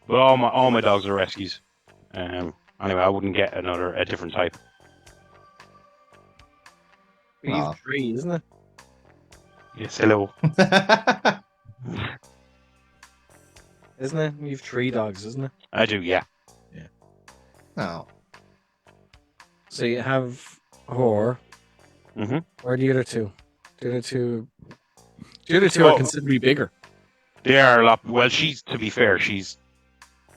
But all my dogs are rescues. Anyway, I wouldn't get a different type. You've 3, isn't it? Yes, hello. Isn't it? You've 3 dogs, isn't it? I do, yeah. Oh. So you have her. Mm-hmm. Where are the other 2? The other 2 are considerably bigger. They are a lot. Well, to be fair, she's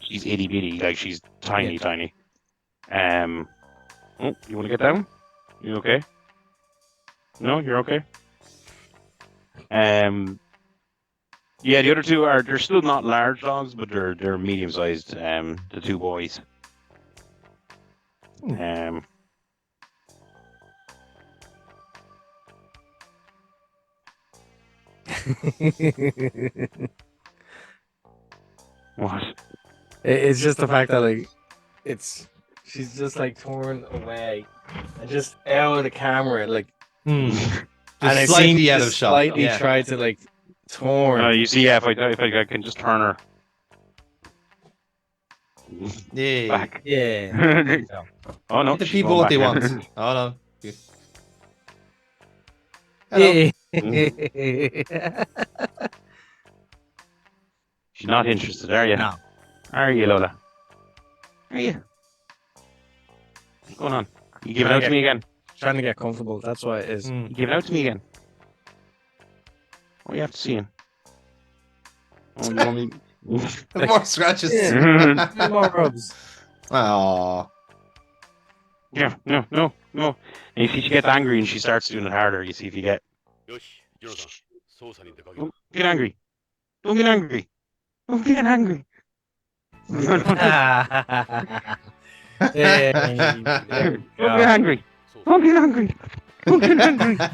itty bitty, like she's tiny. Oh, you want to get down? You okay? No, you're okay. Yeah, the other 2 they're still not large dogs, but they're medium sized. The 2 boys. What? It's just the fact that like she's just like torn away and just out of the camera, like And it slightly seems out to of shot. slightly Yeah. try to like torn. You see, yeah, if I can just turn her Yeah. back. Yeah. Oh no, The she's people going what they back. want. Oh no. Hello. Yeah. She's not interested, are you? No. Are you, Lola? Are you? What's going on? You giving out to me again? Trying to get comfortable. That's what it is. You giving out to me again? What are you after seeing? Oh, you want me? More scratches. More rubs. Oh. Yeah, no. And you see, she gets angry and she starts doing it harder. You see, if you get. Don't get angry. Don't get angry. Don't get angry. Hey, there we Don't go. get angry. Don't get angry. Don't get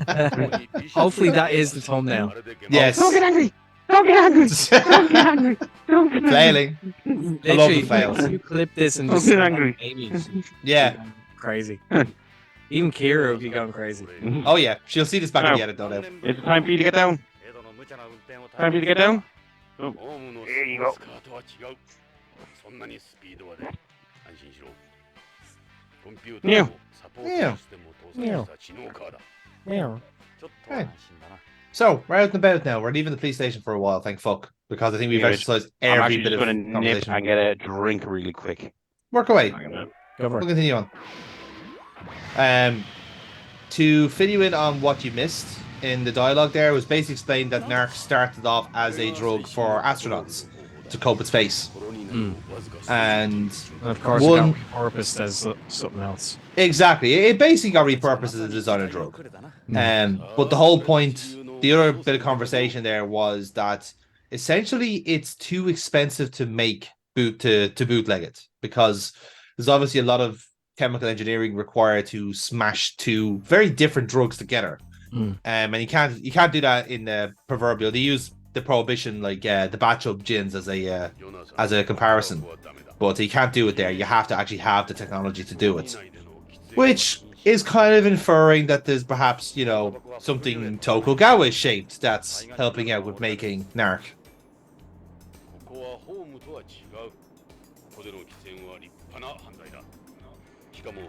angry. Hopefully that is the thumbnail. Yes. Don't get angry. Don't get angry. Don't get angry. Don't get angry. Flailing. I love the Literally, fails. you clip this and Don't just get angry. Amy, Yeah. crazy. Even Kira would be going crazy. Oh yeah. She'll see this back in Now. the edit, no doubt. Is it time for you to get down? Time for you to get down? Oh, there you go. Meow. Meow. Meow. Yeah. Right. So we're out and about now. We're leaving the police station for a while, thank fuck, because I think we've Yeah, exercised I'm every actually bit just of going to nip conversation. and get a drink really quick. Work away. Go for We'll it. continue on. To fill you in on what you missed in the dialogue, there was basically explained that narc started off as a drug for astronauts to cope with space, and Of course, One- it got repurposed as something else. exactly, it basically got repurposed as a designer drug. But the whole point, the other bit of conversation there was that essentially it's too expensive to make to bootleg it, because there's obviously a lot of chemical engineering required to smash 2 very different drugs together. And you can't do that in the proverbial. They use the prohibition, like the bathtub gins as a comparison, but you can't do it there. You have to actually have the technology to do it, which is kind of inferring that there's perhaps, you know, something Tokugawa shaped that's helping out with making narc.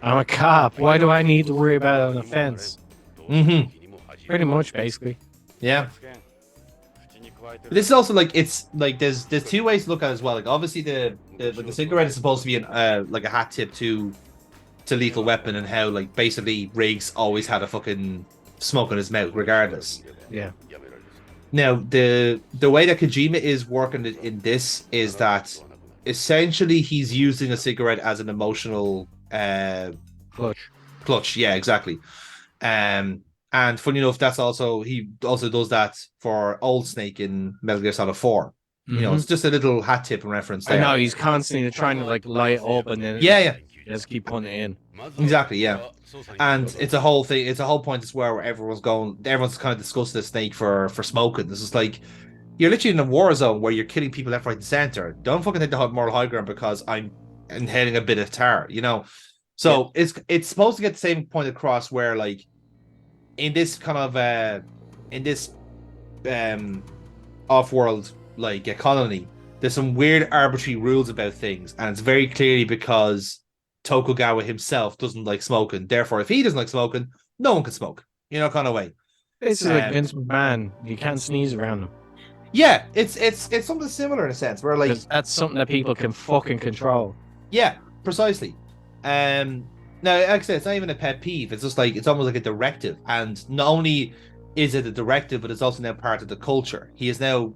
I'm a cop. Why do I need to worry about an offense? Pretty much, basically. Yeah. But this is also like, it's like there's 2 ways to look at it as well. Like obviously the cigarette is supposed to be an like a hat tip to Lethal Weapon, and how like basically Riggs always had a fucking smoke in his mouth regardless. Yeah. Now the way that Kojima is working in this is that essentially he's using a cigarette as an emotional clutch. Yeah, exactly. And funny enough, he also does that for Old Snake in Metal Gear Solid 4. You know, it's just a little hat tip and reference there. I know he's constantly trying to like light up, and then Yeah. just keep putting it in. Exactly, yeah. And it's a whole thing. It's a whole point as well, where everyone's kind of discussing the Snake for smoking. This is like, you're literally in a war zone where you're killing people left, right, and center. Don't fucking take the moral high ground because I'm inhaling a bit of tar, you know. So it's supposed to get the same point across, where like in this kind of off-world like colony, there's some weird arbitrary rules about things, and it's very clearly because Tokugawa himself doesn't like smoking. Therefore, if he doesn't like smoking, no one can smoke. Kind of way. It's just like Vince McMahon. You can't sneeze around him. Yeah, it's something similar in a sense where like Because that's something that people can fucking control. yeah, precisely. Now, like I said, it's not even a pet peeve. It's just like it's almost like a directive, and not only is it a directive, but it's also now part of the culture. He is now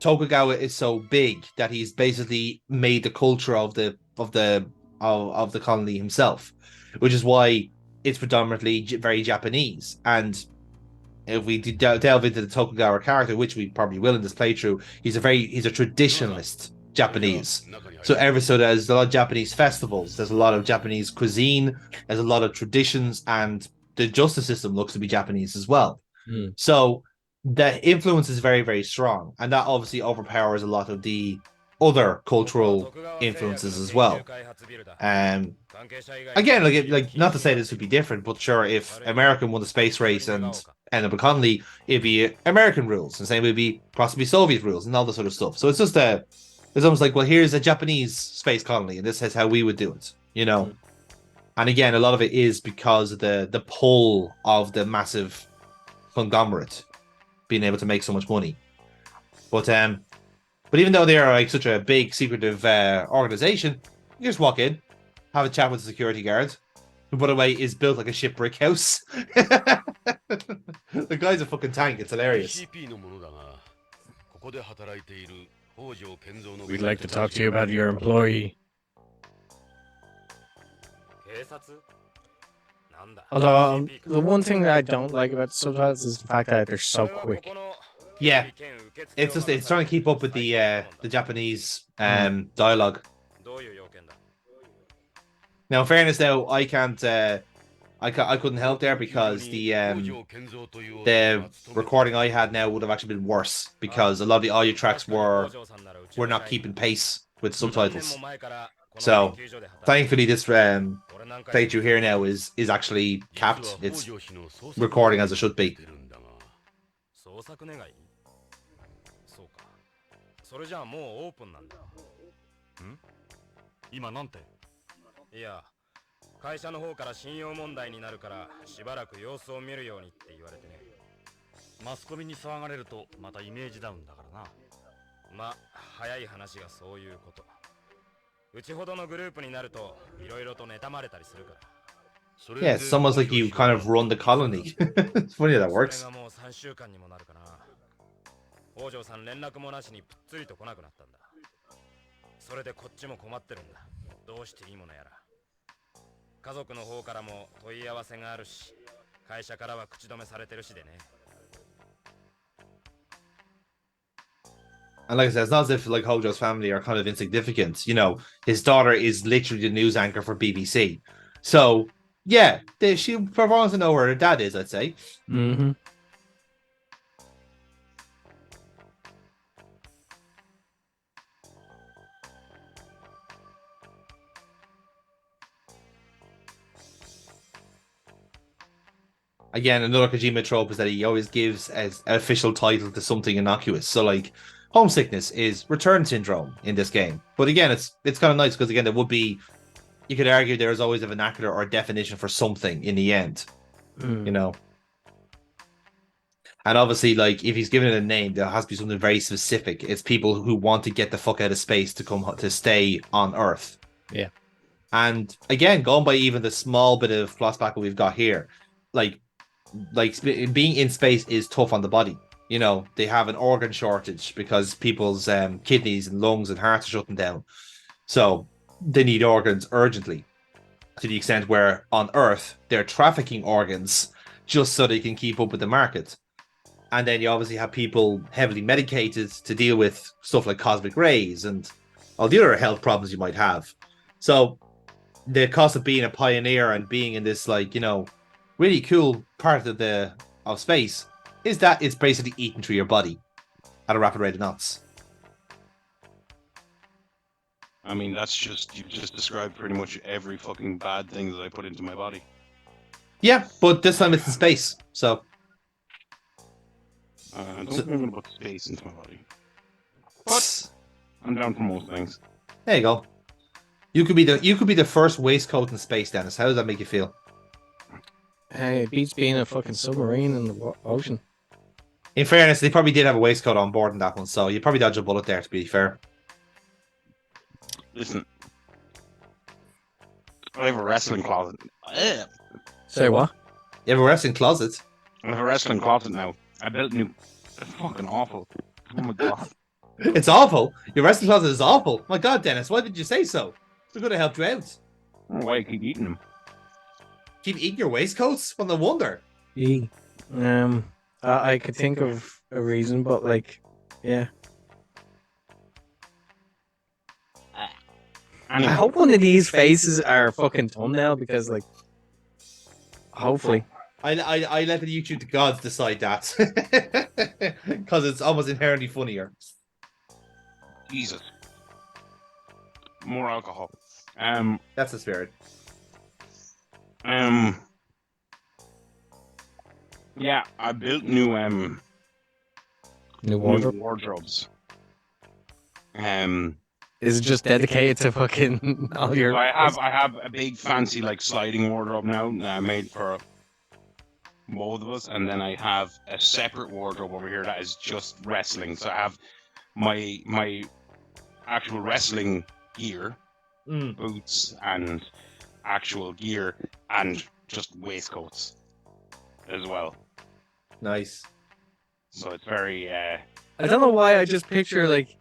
Tokugawa is so big that he's basically made the culture of the colony himself, which is why it's predominantly very Japanese. And if we delve into the Tokugawa character, which we probably will in this playthrough, he's a traditionalist Japanese. So there's a lot of Japanese festivals, there's a lot of Japanese cuisine, there's a lot of traditions, and the justice system looks to be Japanese as well. So the influence is very, very strong, and that obviously overpowers a lot of the other cultural influences as well. Again, like not to say this would be different, but sure, if America won the space race and ended up a colony, it'd be American rules, and same would be possibly Soviet rules and all this sort of stuff. So it's just it's almost like, well, here's a Japanese space colony, and this is how we would do it, And again, a lot of it is because of the pull of the massive conglomerate being able to make so much money. But even though they are like such a big secretive organization, you just walk in, have a chat with the security guard, who, by the way, is built like a ship brick house. The guy's a fucking tank. It's hilarious. We'd like to talk to you about your employee. Although the one thing that I don't like about the subtitles is the fact that they're so quick. Yeah, it's trying to keep up with the Japanese dialogue. Now, in fairness, though, I couldn't help there because the recording I had now would have actually been worse because a lot of the audio tracks were not keeping pace with subtitles. So, thankfully, this playthrough here now is actually capped. It's recording as it should be. Yeah, it's almost like you kind of run the colony. It's funny how that works. And like I said, it's not as if like Hojo's family are kind of insignificant. His daughter is literally the news anchor for BBC. So yeah, she probably wants to know where her dad is, I'd say. Mm-hmm. Again, another Kojima trope is that he always gives an official title to something innocuous. So like homesickness is return syndrome in this game. But again, it's kind of nice because again, you could argue there is always a vernacular or a definition for something in the end. And obviously, like if he's given it a name, there has to be something very specific. It's people who want to get the fuck out of space to stay on Earth. Yeah. And again, going by even the small bit of plot sparkle we've got here, like being in space is tough on the body. They have an organ shortage because people's kidneys and lungs and hearts are shutting down. So they need organs urgently, to the extent where on Earth they're trafficking organs just so they can keep up with the market. And then you obviously have people heavily medicated to deal with stuff like cosmic rays and all the other health problems you might have. So the cost of being a pioneer and being in this really cool part of space is that it's basically eating through your body at a rapid rate of knots. I mean, you just described pretty much every fucking bad thing that I put into my body. Yeah, but this time it's in space, so. I don't think I'm gonna put space into my body. But I'm down for most things. There you go. You could be the first waistcoat in space, Dennis. How does that make you feel? Hey, it beats being a fucking submarine in the ocean. In fairness, they probably did have a waistcoat on board in that one, so you probably dodged a bullet there, to be fair. Listen, I have a wrestling closet. Say what? You have a wrestling closet? I have a wrestling closet now. I built new. It's fucking awful. Oh my god. It's awful. Your wrestling closet is awful. My God, Dennis, why did you say so? It could have helped you out. I don't know why I keep eating them. Keep eating your waistcoats? Well, no wonder. I could think of a reason, but like, yeah. I hope one of these faces are fucking thumbnail because, like, hopefully. I let the YouTube gods decide that because it's almost inherently funnier. Jesus. More alcohol. That's the spirit. Yeah, I built new New wardrobe. wardrobes. Is it just dedicated to fucking all your? So I have a big fancy like sliding wardrobe now made for both of us, and then I have a separate wardrobe over here that is just wrestling. So I have my actual wrestling gear, boots, and actual gear, and just waistcoats as well. Nice. So it's very. I don't know why I just picture like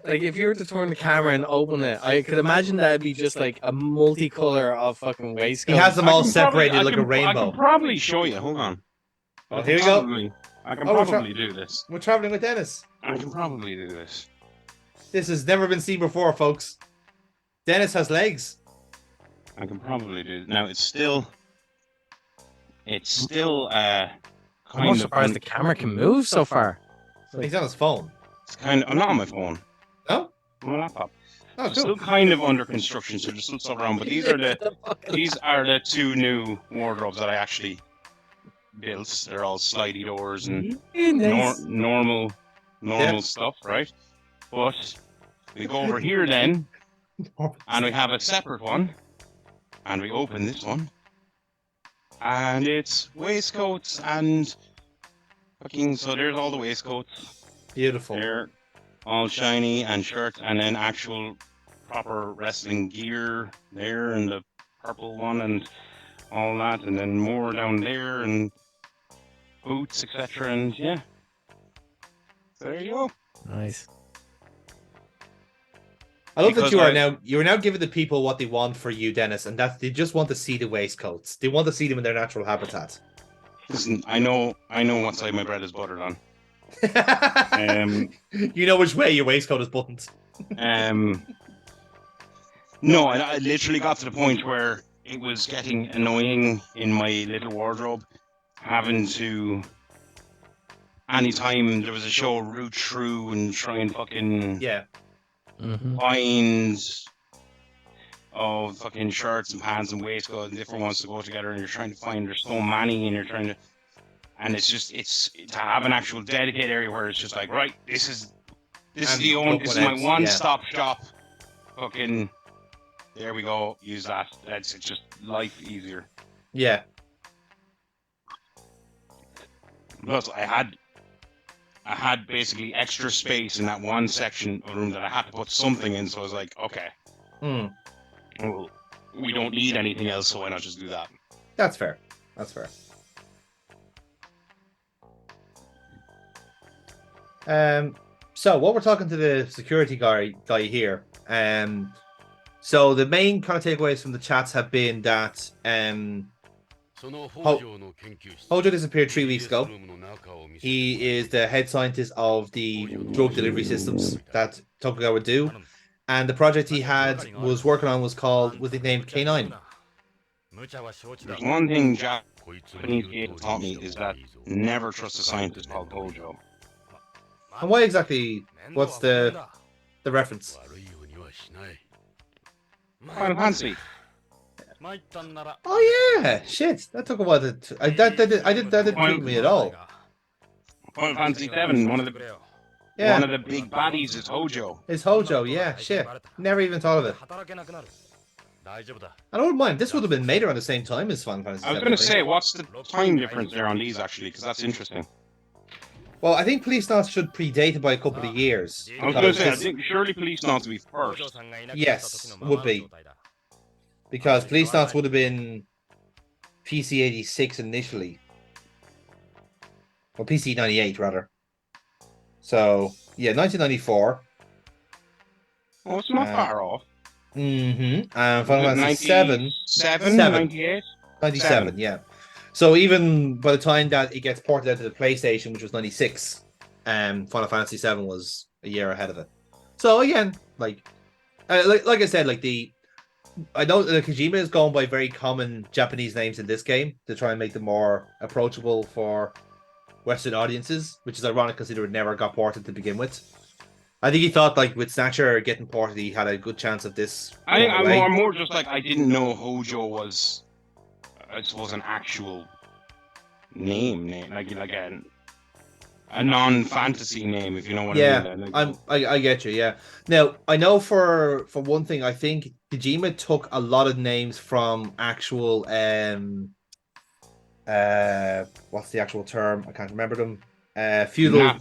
if you were to turn the camera and open it, I could imagine that'd be just like a multicolor of fucking He waistcoats. has them all separated like a I rainbow. can probably show you. Hold on. Oh, here we go. I can Oh, probably do this. We're traveling with Dennis. I can probably do this. This has never been seen before, folks. Dennis has legs. I can probably do it. Now it's still I'm kind not of surprised the camera can move so far. He's on his phone. it's kind of I'm not on my phone. No? On my laptop. Oh, It's cool. still kind of under construction, so there's still stuff around. But these are the two new wardrobes that I actually built. They're all slidey doors and Nice. normal Yeah. stuff, right? But we go over here then, and we have a separate one, and we open this one, and it's waistcoats and fucking. So there's all the waistcoats. Beautiful. They're all shiny and shirts, and then actual proper wrestling gear there, and the purple one, and all that, and then more down there, and boots, etc. And yeah, there you go. Nice. I love that Because you are now giving the people what they want for you, Dennis, and that they just want to see the waistcoats. They want to see them in their natural habitat. Listen, I know what side my bread is buttered on. You know which way your waistcoat is buttoned. No, I literally got to the point where it was getting annoying in my little wardrobe, having to. Anytime there was a show, root through and try and fucking Yeah. find fucking shirts and pants and waistcoats and different ones to go together, and you're trying to find there's so many, and you're trying to. And it's to have an actual dedicated area where it's just like, right, this is my one-stop shop. Fucking, there we go. Use that. It's just life easier. Yeah. Plus, I had basically extra space in that one section of the room that I had to put something in. So I was like, okay, well, we don't need anything else, so why not just do that? That's fair. That's fair. So what we're talking to the security guy here. So the main kind of takeaways from the chats have been that Hojo disappeared 3 weeks ago. He is the head scientist of the drug delivery systems that Tokugawa do, and the project he was working on was named K9. There's one thing Japanese people taught me is that never trust a scientist called Hojo. And why exactly? What's the reference? Final Fantasy. Oh yeah, shit! That took a while to. That didn't tweet me at all. Final Fantasy 7, one of the Yeah. One of the big baddies is Hojo. It's Hojo, yeah, shit. Never even thought of it. I don't mind. This would have been made around the same time as Final Fantasy I was VII, going to think. say, what's the time difference there on these, actually? Because that's interesting. Well, I think Policenauts should predate it by a couple of years. I was going to say, I because think surely Policenauts will be first. Yes, would be. Because Policenauts would have been PC 86 initially. Or PC 98, rather. So, yeah, 1994. Oh, it's not far off. And Final Fantasy 97, 98? 97, yeah. So even by the time that it gets ported out to the PlayStation, which was 96, Final Fantasy 7 was a year ahead of it. So again, like I said, I know that Kojima is going by very common Japanese names in this game to try and make them more approachable for Western audiences, which is ironic considering it never got ported to begin with. I think he thought, like, with Snatcher getting ported, he had a good chance of this. I think I'm more just like, I didn't know Hojo was, I suppose, an actual name, like a non-fantasy name, if you know what I mean. I get you. Yeah. Now I know for one thing, I think Kojima took a lot of names from actual what's the actual term? I can't remember them. Feudal.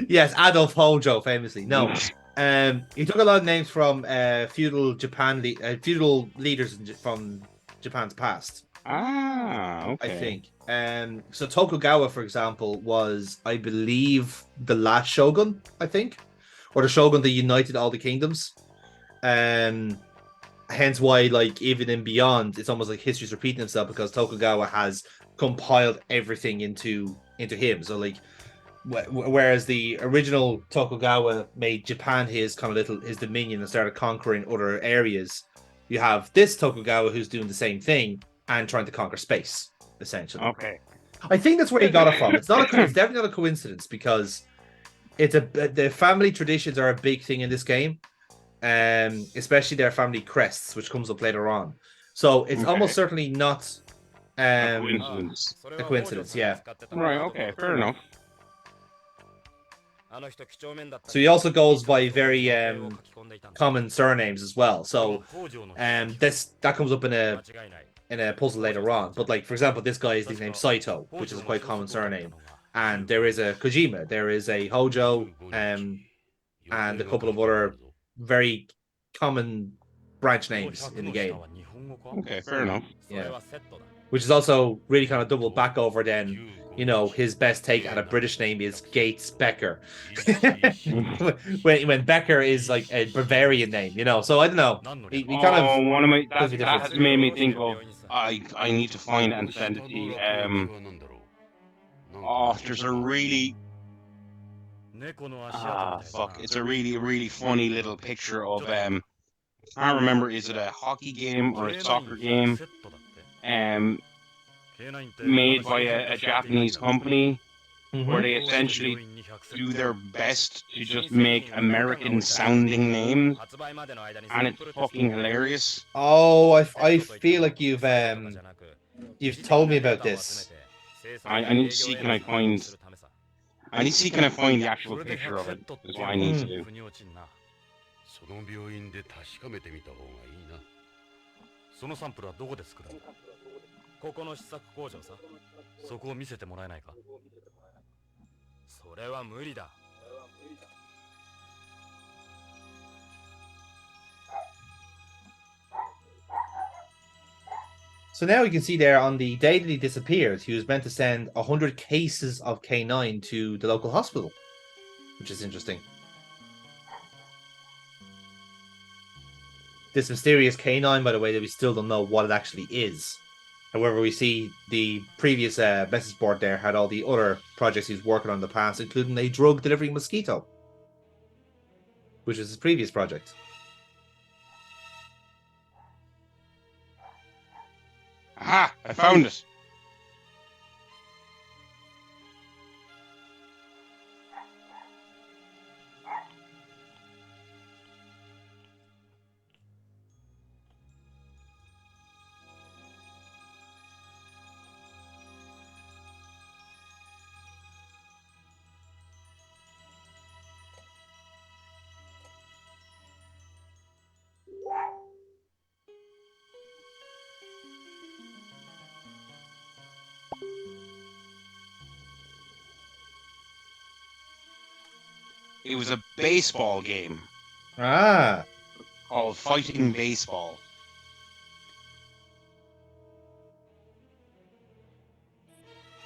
Yes, Adolf Hojo, famously. No, he took a lot of names from feudal feudal leaders from Japan's past. Ah, okay. I think. So Tokugawa, for example, was, I believe, the last shogun, I think, or the shogun that united all the kingdoms. Hence why, like, even in Beyond, it's almost like history's repeating itself because Tokugawa has compiled everything into him. So, like, whereas the original Tokugawa made Japan his dominion and started conquering other areas, you have this Tokugawa who's doing the same thing and trying to conquer space, essentially. Okay. I think that's where he got it from. It's definitely not a coincidence because the family traditions are a big thing in this game, especially their family crests, which comes up later on. So it's almost certainly not a coincidence. A coincidence, yeah. Right. Okay. Fair enough. So he also goes by very common surnames as well. So that comes up in a puzzle later on. But, like, for example, this guy is nicknamed Saito, which is a quite common surname. And there is a Kojima, there is a Hojo, and a couple of other very common branch names in the game. Okay, fair enough. Yeah. Which is also really kind of double back over then. You know, his best take at a British name is Gates Becker. when Becker is like a Bavarian name, you know. So I don't know. He kind of one of my that has made me think of I need to find and send it to you. There's a really it's a really funny little picture of I can't remember, is it a hockey game or a soccer game? Made by a Japanese company where they essentially do their best to just make American sounding names, and it's fucking hilarious. Oh, I feel like you've told me about this. I need to see can I find the actual picture of it, is what I need to do. その病院で確かめてみた方がいいな。そのサンプルはどこで作るの？ここの試作工場さ。そこを見せてもらえないか？それは無理だ。So now you can see there on the day that he disappeared, he was meant to send 100 cases of K9 to the local hospital, which is interesting. This mysterious K9, by the way, that we still don't know what it actually is. However, we see the previous message board there had all the other projects he was working on in the past, including a drug delivering mosquito, which is his previous project. Aha! I found it! it was a baseball game Ah. called Fighting Baseball.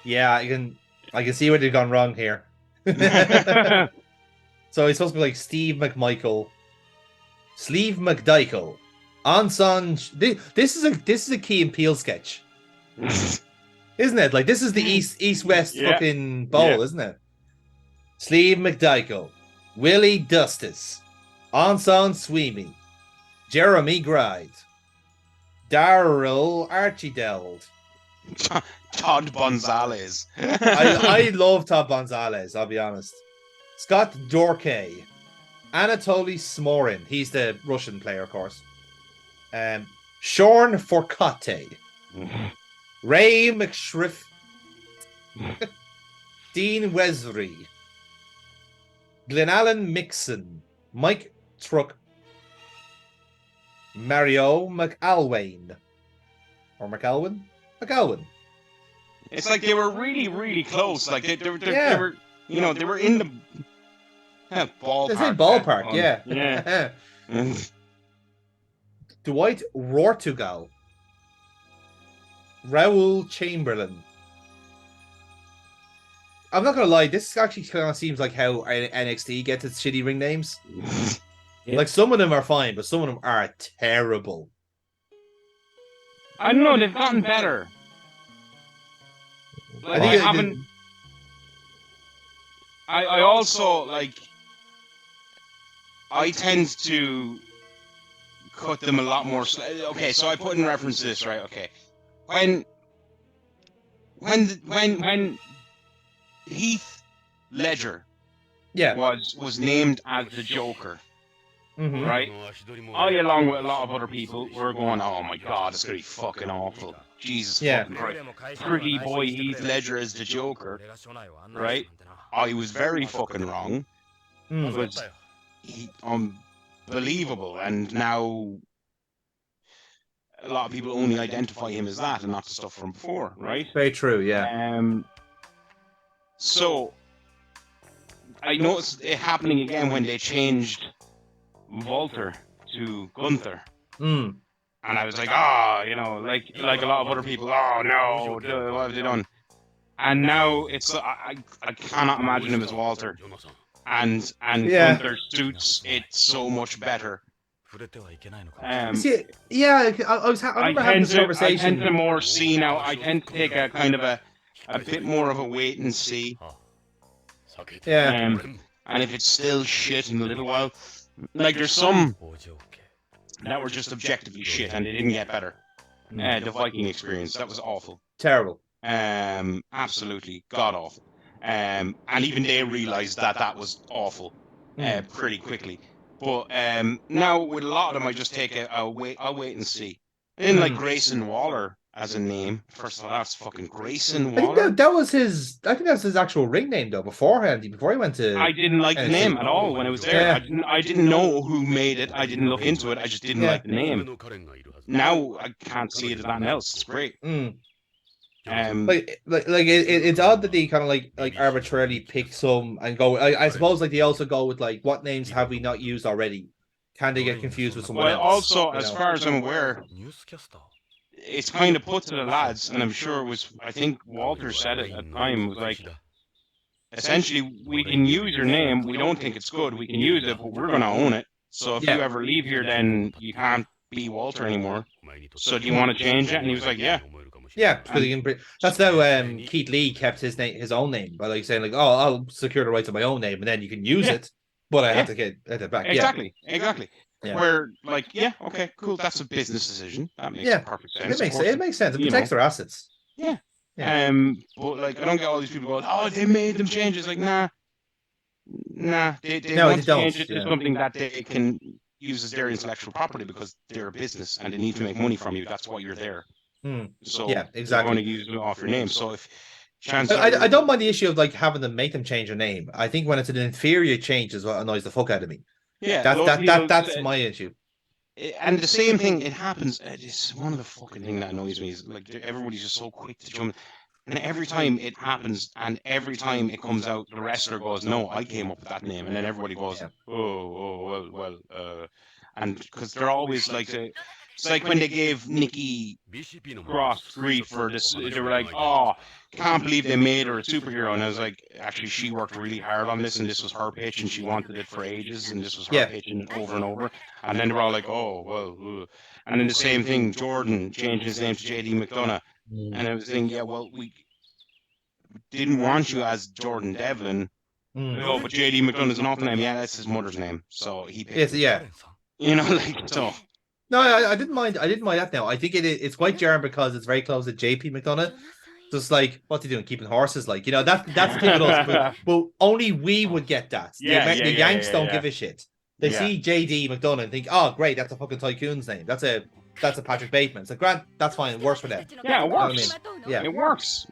Yeah, I can see where they've gone wrong here. So he's supposed to be like Steve McMichael, Sleeve McDykel, Anson. This is a Key and Peele sketch, isn't it? Like this is the East West Yeah. fucking bowl, Yeah. isn't it? Sleeve McDykel, Willie Dustis, Anson Sweeney, Jeremy Gride, Daryl Archideld. Todd Gonzalez. I love Todd Gonzalez, I'll be honest. Scott Dorkay, Anatoly Smorin, he's the Russian player, of course. Sean Forcotte, Ray McShriff, Dean Wesley, Glenallen Mixon, Mike Truck, Mario McAlwain, or McAlwin? McAlwin. It's like they were really, really close. Like they were, you know, they were in the ballpark. They say ballpark, yeah. Yeah. Dwight Rortugal, Raoul Chamberlain. I'm not gonna lie, this actually kind of seems like how NXT gets its shitty ring names. Yeah. Like some of them are fine, but some of them are terrible. I don't know. They've gotten better. Like, I think I also like. I tend to cut them a lot more. Okay, so I put in reference to this, right? Okay, when Heath Ledger yeah. was named as the Joker, Mhm. right? I, along with a lot of other people, were going, "Oh my God, it's gonna be fucking awful." Jesus Yeah. fucking Christ. Pretty boy Heath Ledger as the Joker, right? I was very fucking wrong. Mm. But unbelievable, and now a lot of people only identify him as that and not the stuff from before, right? Very true, yeah. So I noticed it happening again when they changed Walter to Gunther. Mm. And I was like, you know, like a lot of other people, oh no, what have they done? And now it's I cannot imagine him as Walter. And Yeah. Gunther suits it so much better. See, yeah, I remember having this I conversation. tend to more see now. I tend to take a kind of a bit more of a wait and see. Yeah. And if it's still shit in a little while, like there's some that were just objectively shit and they didn't get better. The Viking experience, that was awful. Terrible. Absolutely god awful. And even they realized that was awful pretty quickly. But now with a lot of them, I just take I'll wait and see. And like Grayson Waller as a name, first of all, that's fucking Grayson I Waller. think that was his. I think that's his actual ring name though. Before he went to. I didn't like the name at all when it was there. Yeah. I didn't know who made it. I didn't look into it. I just didn't like the name. Now I can't see it as anything else. It's great. Mm. It's odd that they kind of like arbitrarily pick some and go. I suppose like they also go with like what names have we not used already? Can they get confused with someone Well, else? also, as far as I'm aware, it's kind of put to the lads, and I'm sure it was, I think Walter said it at the time, was like, essentially, we can use your name, we don't think it's good, we can use it, but we're going to own it. So if you ever leave here, then you can't be Walter anymore. So do you want to change it? And he was like, yeah. Yeah, that's how Keith Lee kept his own name by like saying like, oh, I'll secure the rights of my own name, and then you can use it, but I have to get it back. Exactly. Yeah. Where like, okay, cool, that's a business decision. That makes perfect sense. It makes sense. It protects their assets. Yeah. But like, I don't get all these people going, oh, they made them change. It's like, nah. They want to change it to something that they can use as their intellectual property because they're a business and they need to make money from you. That's why you're there. So yeah, exactly. They're going to use it off your name. So if I don't mind the issue of like having them make them change their name. I think when it's an inferior change is what annoys the fuck out of me. Yeah, that's my issue. And the same thing, it happens. It's one of the fucking things that annoys me is like everybody's just so quick to jump. And every time it happens, and every time it comes out, the wrestler goes, "No, I came up with that name," and then everybody goes, Yeah. and because they're always like, it's like when they gave Nikki Cross grief for this, they were like, "Oh, can't believe they made her a superhero," and I was like, actually, she worked really hard on this, and this was her pitch, and she wanted it for ages, and this was her Yeah. pitching it over and over, and then they were all like, "Oh, well," and then the same thing, Jordan changed his name to JD McDonough. And I was thinking, yeah, well, we didn't want you as Jordan Devlin. Oh, but JD McDonough's an awful name. Yeah, that's his mother's name. So he picked It's, it. yeah. You know, like, so. No, I didn't mind. I didn't mind that now. I think it's quite jarring because it's very close to JP McDonough. Just like, what's he doing? Keeping horses, like, you know, that's the thing with us. But only we would get that. The Yanks don't give a shit. They see JD McDonough and think, oh, great, that's a fucking tycoon's name. That's a Patrick Bateman. So Grant, that's fine. It works for them. Yeah, it You know what I works. mean? Yeah. It works.